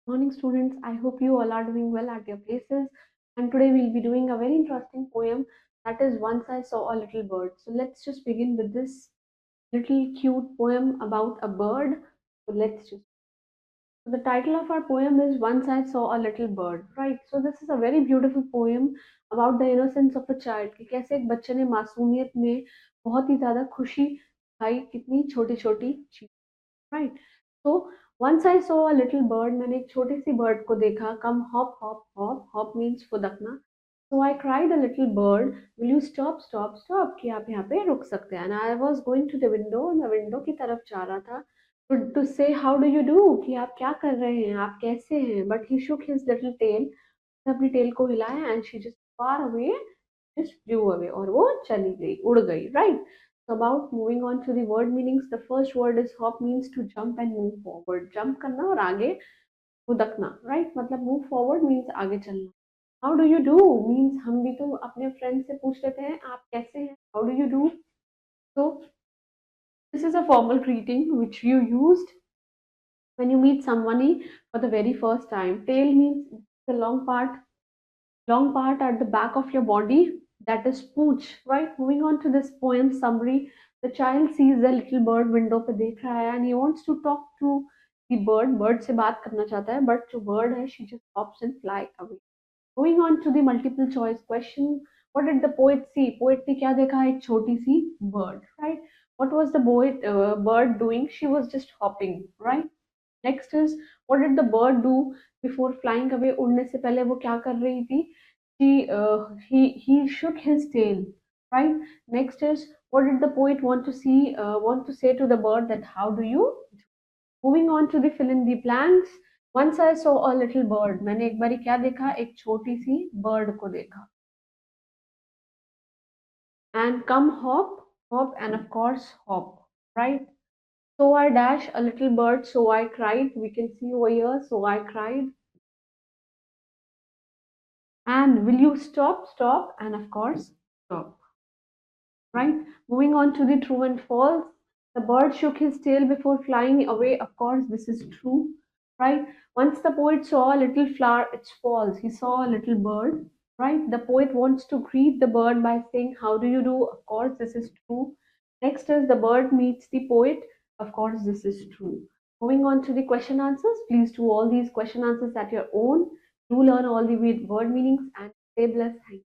Morning students, I hope you all are doing well at your places. And today we'll be doing a very interesting poem that is Once I Saw a Little Bird. So let's just begin with this little cute poem about a bird. So the title of our poem is Once I Saw a Little Bird, right? So this is a very beautiful poem about the innocence of a child कि कैसे एक बच्चे ने मासूमियत में बहुत ही ज्यादा खुशी दिखाई कितनी छोटी छोटी चीज, right? So once I saw a little bird, मैंने एक छोटी सी बर्ड को देखा. Come hop hop hop, hop means फुदकना. So I cried a little bird, will you stop stop stop, कि आप यहाँ पे रुक सकते हैं. And I was going to the window, मैं विंडो की तरफ जा रहा था to say how do you do, कि आप क्या कर रहे हैं, आप कैसे हैं. But he shook his little tail, उसने अपनी टेल को हिलाया and she just far away, just flew away, और वो चली गई, उड़ गई, right? So about moving on to the word meanings, the first word is hop, means to jump and move forward. Jump करना और आगे उदकना, right? मतलब move forward means आगे चलना. How do you do means हम भी तो अपने फ्रेंड से पूछ लेते हैं आप कैसे हैं. How do you do? So this is a formal greeting which you used when you meet somebody for the very first time. Tail means the long part at the back of your body, that is pooch, right? Moving on to this poem summary, the child sees the little bird window पे देख रहा है and he wants to talk to the bird से बात करना चाहता है, but जो bird है she just hops and fly away. Moving on to the multiple choice question, what did the poet see? Poet ने क्या देखा? एक छोटी सी bird, right? What was the bird doing? She was just hopping, right? Next is, what did the bird do before flying away? उड़ने से पहले वो क्या कर रही थी? He shook his tail, right? Next is, what did the poet want to say to the bird, that how do you? Moving on to the fill in the blanks. Once I saw a little bird. मैंने एक बारी क्या देखा? एक छोटी सी bird को देखा. And come hop, hop, and of course hop, right? So I dash a little bird, so I cried. We can see over here, so I cried. And will you stop, stop, and of course stop, right? Moving on to the true and false. The bird shook his tail before flying away. Of course, this is true, right? Once the poet saw a little flower, it's false. He saw a little bird, right? The poet wants to greet the bird by saying, how do you do? Of course, this is true. Next is the bird meets the poet. Of course, this is true. Moving on to the question answers. Please do all these question answers at your own. Do learn all the word meanings and stay blessed. Thank you.